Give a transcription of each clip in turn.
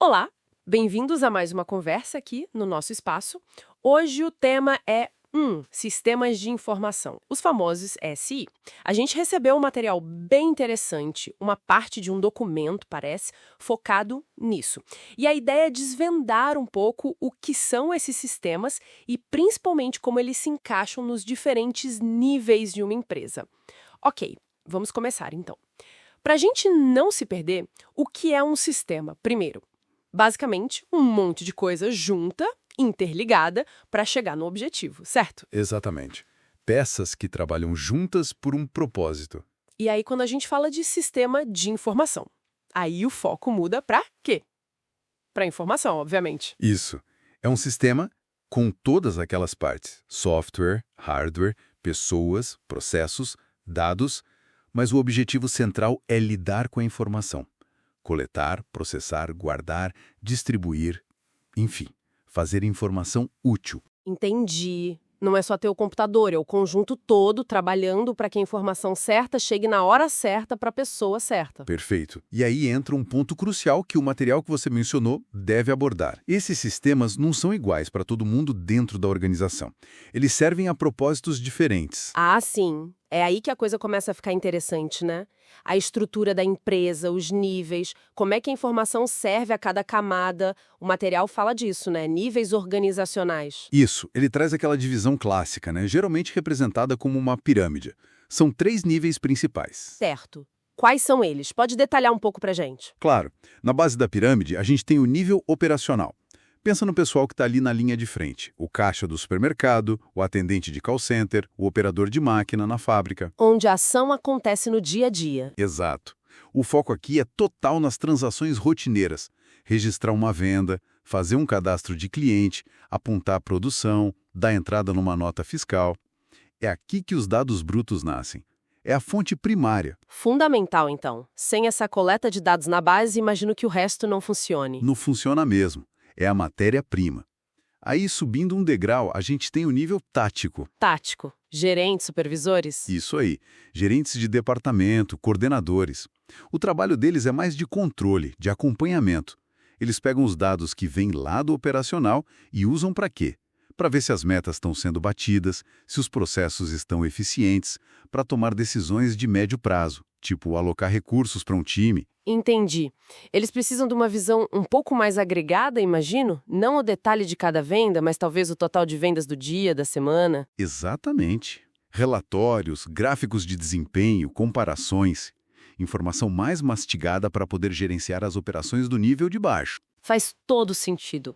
Olá, bem-vindos a mais uma conversa aqui no nosso espaço. Hoje o tema é Sistemas de Informação, os famosos SI. A gente recebeu um material bem interessante, uma parte de um documento, parece, focado nisso. E a ideia é desvendar um pouco o que são esses sistemas e principalmente como eles se encaixam nos diferentes níveis de uma empresa. Ok, vamos começar então. Para a gente não se perder, o que é um sistema? Primeiro, basicamente, um monte de coisa junta, interligada, para chegar no objetivo, certo? Exatamente. Peças que trabalham juntas por um propósito. E aí, quando a gente fala de sistema de informação, aí o foco muda para quê? Para informação, obviamente. Isso. É um sistema com todas aquelas partes: software, hardware, pessoas, processos, dados, mas o objetivo central é lidar com a informação. Coletar, processar, guardar, distribuir, enfim, fazer informação útil. Entendi. Não é só ter o computador, é o conjunto todo trabalhando para que a informação certa chegue na hora certa para a pessoa certa. Perfeito. E aí entra um ponto crucial que o material que você mencionou deve abordar. Esses sistemas não são iguais para todo mundo dentro da organização. Eles servem a propósitos diferentes. Ah, sim. É aí que a coisa começa a ficar interessante, né? A estrutura da empresa, os níveis, como é que a informação serve a cada camada. O material fala disso, né? Níveis organizacionais. Isso, ele traz aquela divisão clássica, né? Geralmente representada como uma pirâmide. São 3 níveis principais. Certo. Quais são eles? Pode detalhar um pouco pra gente. Claro, na base da pirâmide, a gente tem o nível operacional. Pensa no pessoal que está ali na linha de frente. O caixa do supermercado, o atendente de call center, o operador de máquina na fábrica. Onde a ação acontece no dia a dia. Exato. O foco aqui é total nas transações rotineiras. Registrar uma venda, fazer um cadastro de cliente, apontar a produção, dar entrada numa nota fiscal. É aqui que os dados brutos nascem. É a fonte primária. Fundamental, então. Sem essa coleta de dados na base, imagino que o resto não funcione. Não funciona mesmo. É a matéria-prima. Aí, subindo um degrau, a gente tem o nível tático. Tático. Gerentes, supervisores? Isso aí. Gerentes de departamento, coordenadores. O trabalho deles é mais de controle, de acompanhamento. Eles pegam os dados que vêm lá do operacional e usam para quê? Para ver se as metas estão sendo batidas, se os processos estão eficientes, para tomar decisões de médio prazo, tipo alocar recursos para um time. Entendi. Eles precisam de uma visão um pouco mais agregada, imagino? Não o detalhe de cada venda, mas talvez o total de vendas do dia, da semana. Exatamente. Relatórios, gráficos de desempenho, comparações. Informação mais mastigada para poder gerenciar as operações do nível de baixo. Faz todo sentido.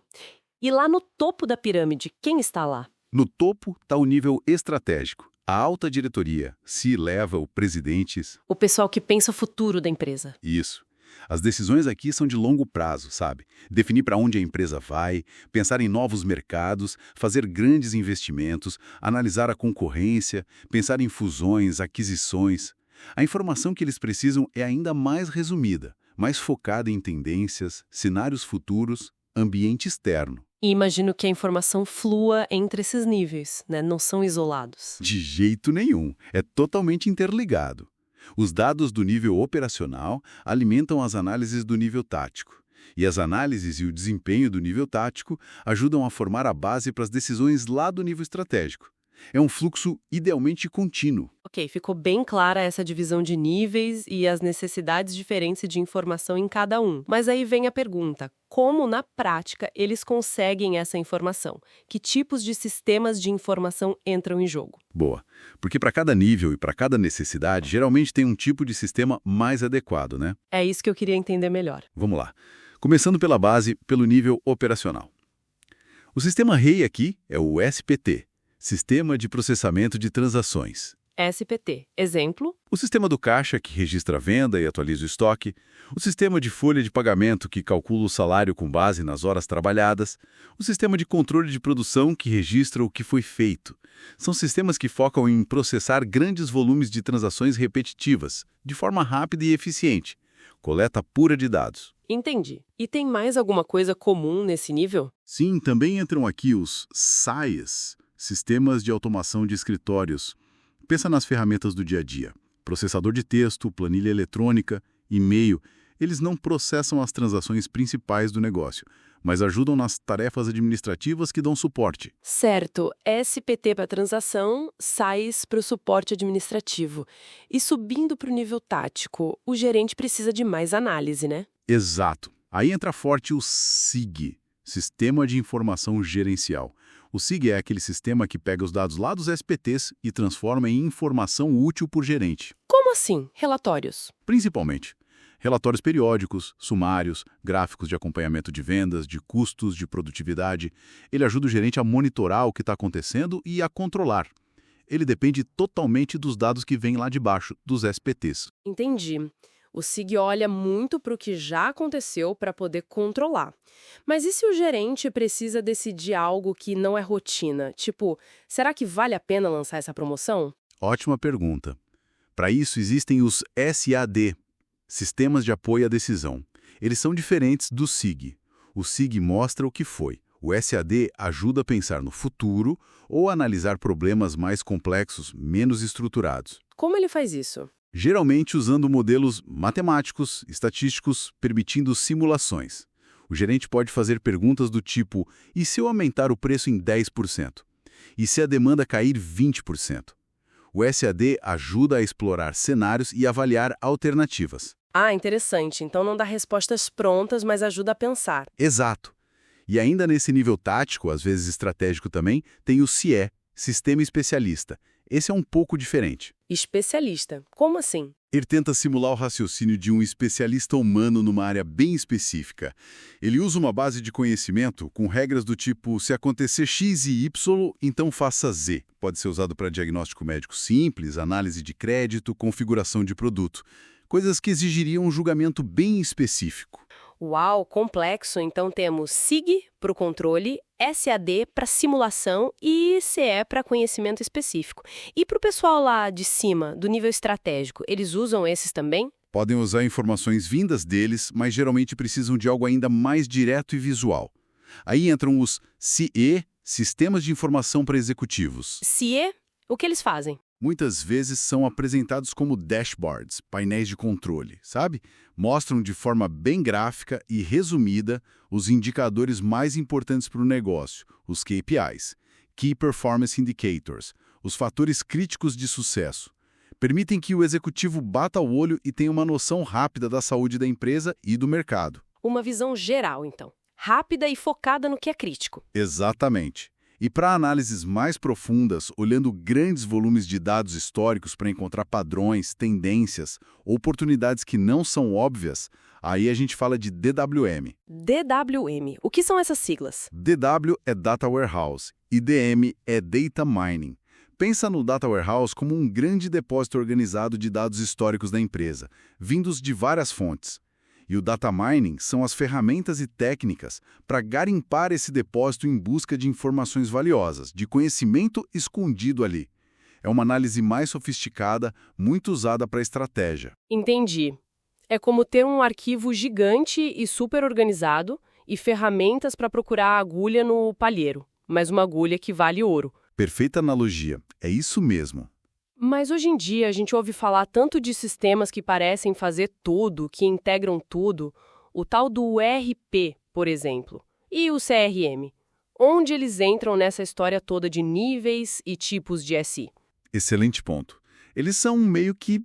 E lá no topo da pirâmide, quem está lá? No topo está o nível estratégico. A alta diretoria, C-level, presidentes. O pessoal que pensa o futuro da empresa. Isso. As decisões aqui são de longo prazo, sabe? Definir para onde a empresa vai, pensar em novos mercados, fazer grandes investimentos, analisar a concorrência, pensar em fusões, aquisições. A informação que eles precisam é ainda mais resumida, mais focada em tendências, cenários futuros, ambiente externo. E imagino que a informação flua entre esses níveis, né? Não são isolados. De jeito nenhum. É totalmente interligado. Os dados do nível operacional alimentam as análises do nível tático. E as análises e o desempenho do nível tático ajudam a formar a base para as decisões lá do nível estratégico. É um fluxo idealmente contínuo. Ok, ficou bem clara essa divisão de níveis e as necessidades diferentes de informação em cada um. Mas aí vem a pergunta: como na prática eles conseguem essa informação? Que tipos de sistemas de informação entram em jogo? Boa. Porque para cada nível e para cada necessidade, geralmente tem um tipo de sistema mais adequado, né? É isso que eu queria entender melhor. Vamos lá. Começando pela base, pelo nível operacional. O sistema rei aqui é o SPT. Sistema de Processamento de Transações. SPT. Exemplo? O sistema do caixa, que registra a venda e atualiza o estoque. O sistema de folha de pagamento, que calcula o salário com base nas horas trabalhadas. O sistema de controle de produção, que registra o que foi feito. São sistemas que focam em processar grandes volumes de transações repetitivas, de forma rápida e eficiente. Coleta pura de dados. Entendi. E tem mais alguma coisa comum nesse nível? Sim, também entram aqui os SaaS, Sistemas de Automação de Escritórios. Pensa nas ferramentas do dia a dia. Processador de texto, planilha eletrônica, e-mail. Eles não processam as transações principais do negócio, mas ajudam nas tarefas administrativas que dão suporte. Certo, SPT para transação, SAIs para o suporte administrativo. E subindo para o nível tático, o gerente precisa de mais análise, né? Exato. Aí entra forte o SIG, Sistema de Informação Gerencial. O SIG é aquele sistema que pega os dados lá dos SPTs e transforma em informação útil por gerente. Como assim? Relatórios. Principalmente relatórios periódicos, sumários, gráficos de acompanhamento de vendas, de custos, de produtividade. Ele ajuda o gerente a monitorar o que está acontecendo e a controlar. Ele depende totalmente dos dados que vêm lá de baixo, dos SPTs. Entendi. O SIG olha muito para o que já aconteceu para poder controlar. Mas e se o gerente precisa decidir algo que não é rotina? Tipo, será que vale a pena lançar essa promoção? Ótima pergunta. Para isso existem os SAD, Sistemas de Apoio à Decisão. Eles são diferentes do SIG. O SIG mostra o que foi. O SAD ajuda a pensar no futuro ou a analisar problemas mais complexos, menos estruturados. Como ele faz isso? Geralmente usando modelos matemáticos, estatísticos, permitindo simulações. O gerente pode fazer perguntas do tipo: e se eu aumentar o preço em 10%? E se a demanda cair 20%? O SAD ajuda a explorar cenários e avaliar alternativas. Ah, interessante. Então não dá respostas prontas, mas ajuda a pensar. Exato. E ainda nesse nível tático, às vezes estratégico também, tem o CIE, Sistema Especialista. Esse é um pouco diferente. Especialista. Como assim? Ele tenta simular o raciocínio de um especialista humano numa área bem específica. Ele usa uma base de conhecimento com regras do tipo: se acontecer X e Y, então faça Z. Pode ser usado para diagnóstico médico simples, análise de crédito, configuração de produto. Coisas que exigiriam um julgamento bem específico. Uau, complexo. Então temos SIG para o controle, SAD para simulação e CE para conhecimento específico. E para o pessoal lá de cima, do nível estratégico, eles usam esses também? Podem usar informações vindas deles, mas geralmente precisam de algo ainda mais direto e visual. Aí entram os CE, Sistemas de Informação para Executivos. CIE, o que eles fazem? Muitas vezes são apresentados como dashboards, painéis de controle, sabe? Mostram de forma bem gráfica e resumida os indicadores mais importantes para o negócio, os KPIs, Key Performance Indicators, os fatores críticos de sucesso. Permitem que o executivo bata o olho e tenha uma noção rápida da saúde da empresa e do mercado. Uma visão geral, então. Rápida e focada no que é crítico. Exatamente. E para análises mais profundas, olhando grandes volumes de dados históricos para encontrar padrões, tendências, oportunidades que não são óbvias, aí a gente fala de DWM. DWM. O que são essas siglas? DW é Data Warehouse e DM é Data Mining. Pensa no Data Warehouse como um grande depósito organizado de dados históricos da empresa, vindos de várias fontes. E o Data Mining são as ferramentas e técnicas para garimpar esse depósito em busca de informações valiosas, de conhecimento escondido ali. É uma análise mais sofisticada, muito usada para estratégia. Entendi. É como ter um arquivo gigante e super organizado e ferramentas para procurar a agulha no palheiro, mas uma agulha que vale ouro. Perfeita analogia. É isso mesmo. Mas hoje em dia a gente ouve falar tanto de sistemas que parecem fazer tudo, que integram tudo, o tal do ERP, por exemplo, e o CRM. Onde eles entram nessa história toda de níveis e tipos de SI? Excelente ponto. Eles são meio que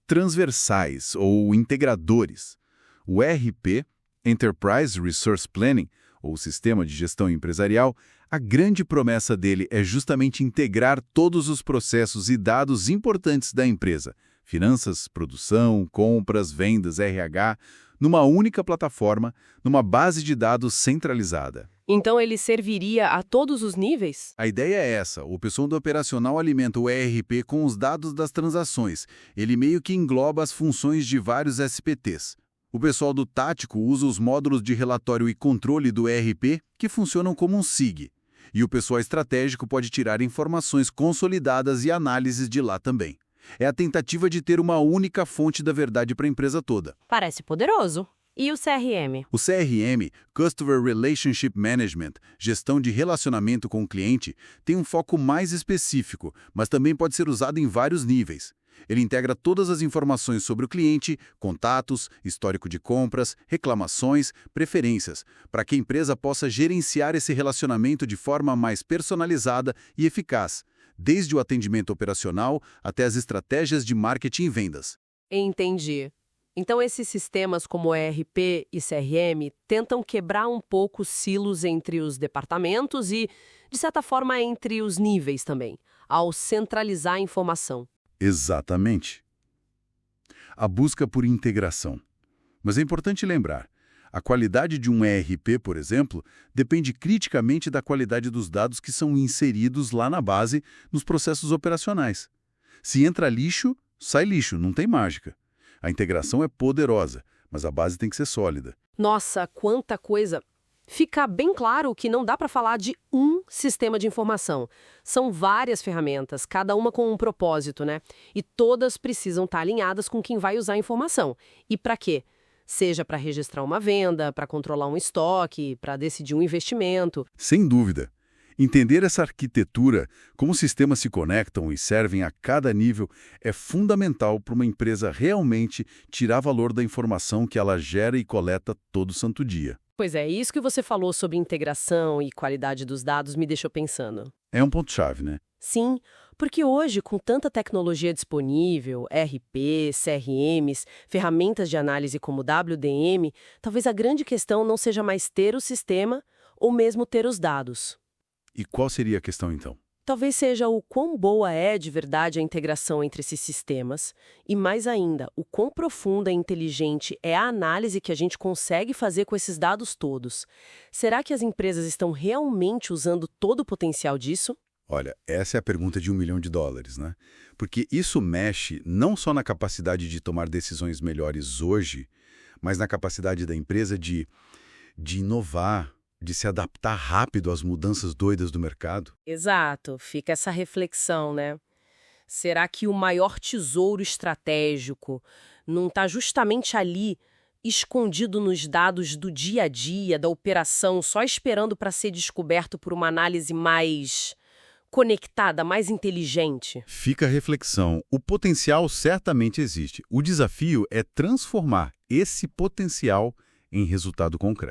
transversais ou integradores. O ERP, Enterprise Resource Planning, ou Sistema de Gestão Empresarial, a grande promessa dele é justamente integrar todos os processos e dados importantes da empresa, finanças, produção, compras, vendas, RH, numa única plataforma, numa base de dados centralizada. Então ele serviria a todos os níveis? A ideia é essa, o pessoal do operacional alimenta o ERP com os dados das transações, ele meio que engloba as funções de vários SPTs. O pessoal do tático usa os módulos de relatório e controle do ERP, que funcionam como um SIG. E o pessoal estratégico pode tirar informações consolidadas e análises de lá também. É a tentativa de ter uma única fonte da verdade para a empresa toda. Parece poderoso. E o CRM? O CRM, Customer Relationship Management, gestão de relacionamento com o cliente, tem um foco mais específico, mas também pode ser usado em vários níveis. Ele integra todas as informações sobre o cliente, contatos, histórico de compras, reclamações, preferências, para que a empresa possa gerenciar esse relacionamento de forma mais personalizada e eficaz, desde o atendimento operacional até as estratégias de marketing e vendas. Entendi. Então, esses sistemas como ERP e CRM tentam quebrar um pouco os silos entre os departamentos e, de certa forma, entre os níveis também, ao centralizar a informação. Exatamente. A busca por integração. Mas é importante lembrar, a qualidade de um ERP, por exemplo, depende criticamente da qualidade dos dados que são inseridos lá na base, nos processos operacionais. Se entra lixo, sai lixo, não tem mágica. A integração é poderosa, mas a base tem que ser sólida. Nossa, quanta coisa! Fica bem claro que não dá para falar de um sistema de informação. São várias ferramentas, cada uma com um propósito, né? E todas precisam estar alinhadas com quem vai usar a informação. E para quê? Seja para registrar uma venda, para controlar um estoque, para decidir um investimento. Sem dúvida. Entender essa arquitetura, como os sistemas se conectam e servem a cada nível, é fundamental para uma empresa realmente tirar valor da informação que ela gera e coleta todo santo dia. Pois é, isso que você falou sobre integração e qualidade dos dados me deixou pensando. É um ponto-chave, né? Sim, porque hoje, com tanta tecnologia disponível, RP, CRMs, ferramentas de análise como WDM, talvez a grande questão não seja mais ter o sistema ou mesmo ter os dados. E qual seria a questão, então? Talvez seja o quão boa é de verdade a integração entre esses sistemas e, mais ainda, o quão profunda e inteligente é a análise que a gente consegue fazer com esses dados todos. Será que as empresas estão realmente usando todo o potencial disso? Olha, essa é a pergunta de $1 milhão, né? Porque isso mexe não só na capacidade de tomar decisões melhores hoje, mas na capacidade da empresa de inovar, de se adaptar rápido às mudanças doidas do mercado. Exato, fica essa reflexão, né? Será que o maior tesouro estratégico não está justamente ali, escondido nos dados do dia a dia, da operação, só esperando para ser descoberto por uma análise mais conectada, mais inteligente? Fica a reflexão. O potencial certamente existe. O desafio é transformar esse potencial em resultado concreto.